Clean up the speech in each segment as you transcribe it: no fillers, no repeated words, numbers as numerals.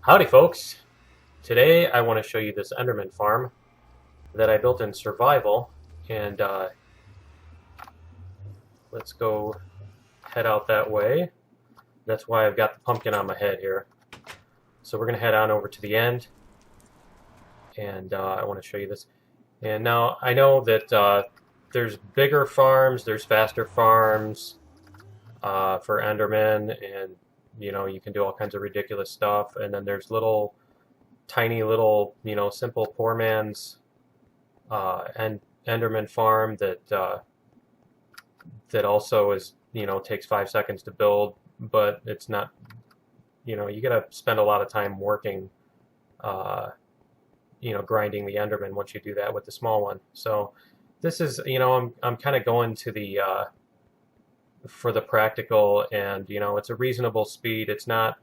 Howdy folks! Today I want to show you this Enderman farm that I built in survival, and let's go head out that way. That's why I've got the pumpkin on my head here. So we're going to head on over to the end, and I want to show you this. And now I know that there's bigger farms, there's faster farms for Enderman, and you can do all kinds of ridiculous stuff. And then there's tiny little, simple poor man's and Enderman farm that also is, takes 5 seconds to build, but it's not, you gotta spend a lot of time working, grinding the Enderman once you do that with the small one. So this is, I'm kind of going to the for the practical, and it's a reasonable speed. It's not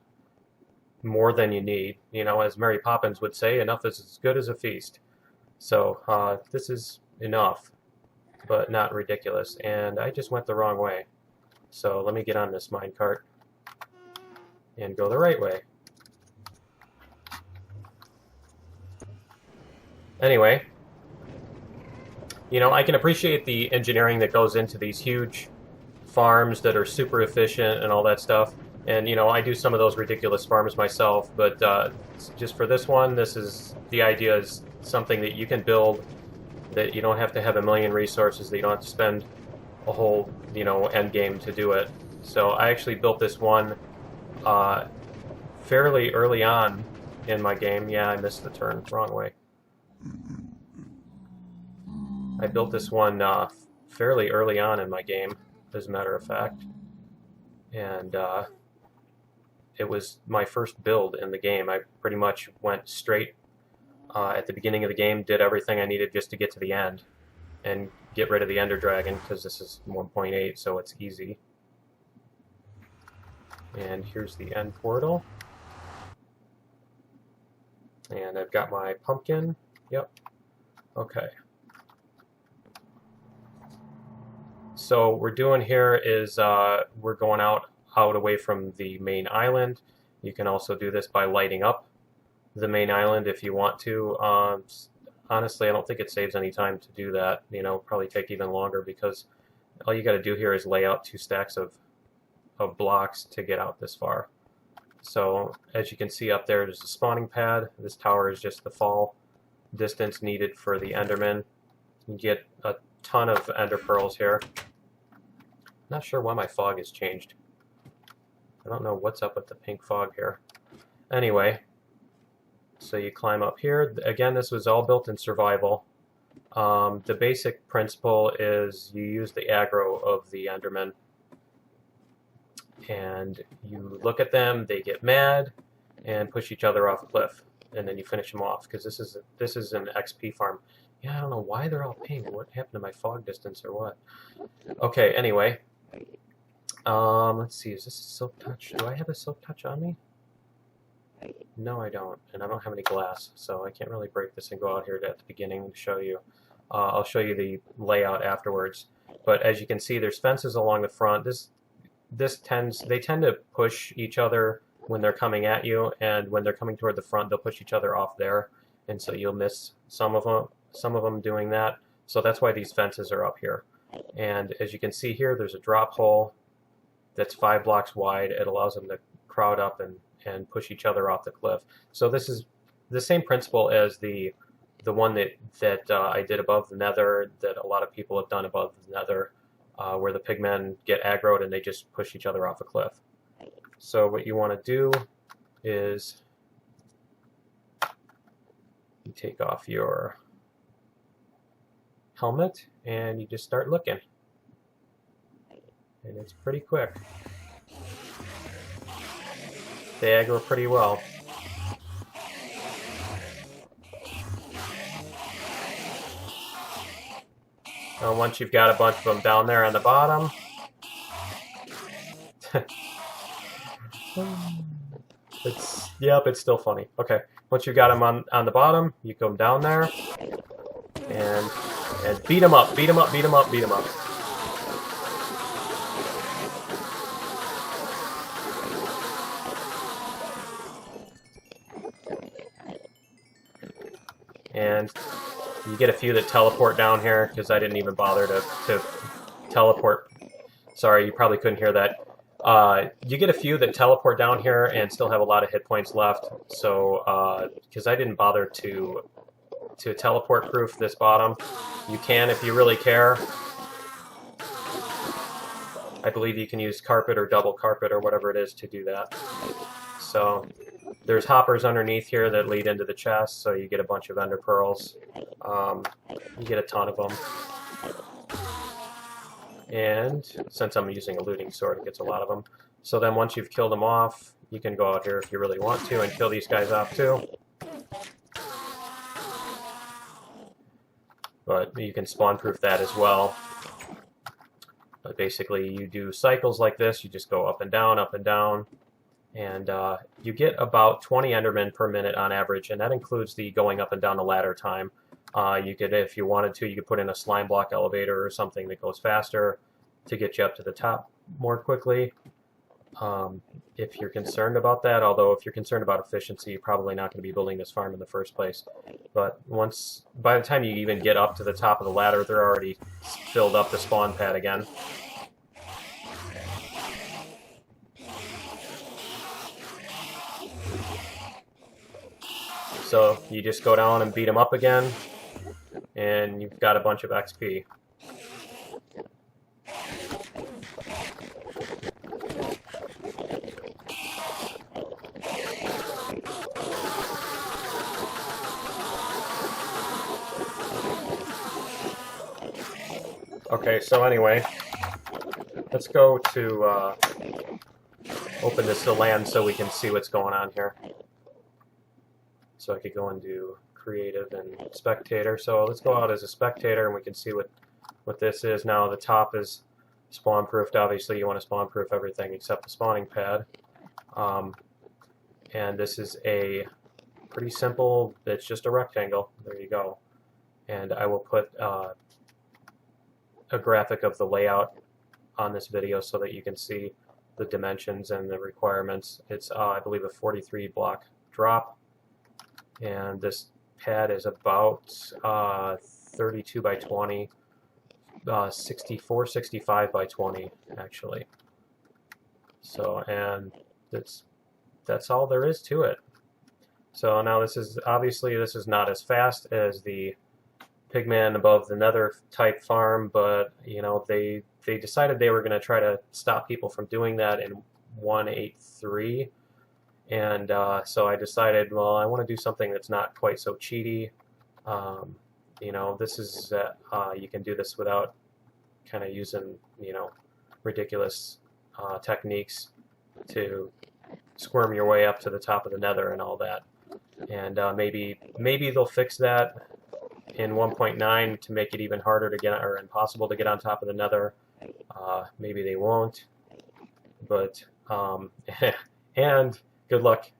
more than you need. As Mary Poppins would say, enough is as good as a feast. So this is enough, but not ridiculous. And I just went the wrong way. So let me get on this minecart and go the right way. Anyway, I can appreciate the engineering that goes into these huge farms that are super efficient and all that stuff. And I do some of those ridiculous farms myself, but just for this one, the idea is something that you can build, that you don't have to have a million resources, that you don't have to spend a whole end game to do it. So I actually built this one fairly early on in my game. Yeah, I missed the turn, wrong way. I built this one fairly early on in my game, as a matter of fact, and it was my first build in the game. I pretty much went straight at the beginning of the game, did everything I needed just to get to the end and get rid of the Ender Dragon, because this is 1.8, so it's easy. And here's the end portal. And I've got my pumpkin. Yep. Okay. So what we're doing here is we're going out away from the main island. You can also do this by lighting up the main island if you want to. Honestly, I don't think it saves any time to do that. Probably take even longer, because all you got to do here is lay out 2 stacks of blocks to get out this far. So as you can see up there's a spawning pad. This tower is just the fall distance needed for the Enderman. You get a ton of ender pearls here. Not sure why my fog has changed. I don't know what's up with the pink fog here. Anyway, so you climb up here. Again, this was all built in survival. The basic principle is you use the aggro of the Enderman, and you look at them, they get mad and push each other off a cliff, and then you finish them off, because this is an XP farm. Yeah, I don't know why they're all pink. What happened to my fog distance or what? Okay, anyway. Let's see, is this a silk touch? Do I have a silk touch on me? No, I don't. And I don't have any glass, so I can't really break this and go out here at the beginning to show you. I'll show you the layout afterwards. But as you can see, there's fences along the front. They tend to push each other when they're coming at you, and when they're coming toward the front, they'll push each other off there. And so you'll miss some of them doing that. So that's why these fences are up here. And as you can see here, there's a drop hole that's 5 blocks wide. It allows them to crowd up and push each other off the cliff. So this is the same principle as the one that I did above the nether, that a lot of people have done above the nether, where the pigmen get aggroed and they just push each other off a cliff. So what you want to do is you take off your helmet and you just start looking. And it's pretty quick. They aggro pretty well. And once you've got a bunch of them down there on the bottom, it's still funny. Okay, once you've got them on the bottom, you come down there and beat them up, beat them up, beat them up, beat them up. And you get a few that teleport down here, because I didn't even bother to teleport. Sorry, you probably couldn't hear that. You get a few that teleport down here and still have a lot of hit points left. So, because I didn't bother to teleport proof this bottom, you can if you really care. I believe you can use carpet or double carpet or whatever it is to do that. So there's hoppers underneath here that lead into the chest, so you get a bunch of ender pearls. You get a ton of them. And since I'm using a looting sword, it gets a lot of them. So then once you've killed them off, you can go out here if you really want to and kill these guys off too. But you can spawn proof that as well. But basically you do cycles like this, you just go up and down, and you get about 20 Endermen per minute on average, and that includes the going up and down the ladder time. You could, if you wanted to, you could put in a slime block elevator or something that goes faster to get you up to the top more quickly. If you're concerned about that, although if you're concerned about efficiency, you're probably not going to be building this farm in the first place. But by the time you even get up to the top of the ladder, they're already filled up the spawn pad again. So you just go down and beat them up again, and you've got a bunch of XP. Okay, so anyway, let's go to open this to land so we can see what's going on here. So I could go into creative and spectator. So let's go out as a spectator and we can see what this is. Now the top is spawn proofed. Obviously you want to spawn proof everything except the spawning pad. And this is a pretty simple, it's just a rectangle. There you go. And I will put a graphic of the layout on this video so that you can see the dimensions and the requirements. It's I believe a 43 block drop, and this pad is about 32 by 20, 65 by 20 actually. So, and that's all there is to it. So now this is not as fast as the Pigman above the Nether type farm, but you know they decided they were going to try to stop people from doing that in 1.8.3, and so I decided, well, I want to do something that's not quite so cheaty. You know, this is you can do this without kind of using, you know, ridiculous techniques to squirm your way up to the top of the Nether and all that. And maybe they'll fix that in 1.9 to make it even harder to get, or impossible to get on top of the Nether. Maybe they won't, but and good luck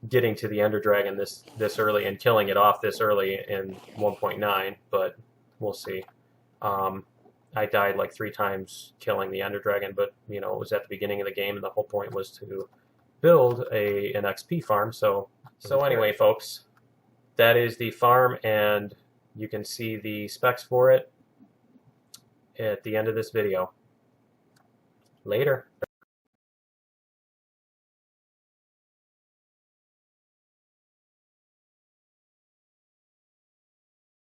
getting to the Ender Dragon this early and killing it off this early in 1.9. But we'll see. I died like 3 times killing the Ender Dragon, but you know, it was at the beginning of the game, and the whole point was to build an XP farm. So anyway, folks, that is the farm, and you can see the specs for it at the end of this video. Later.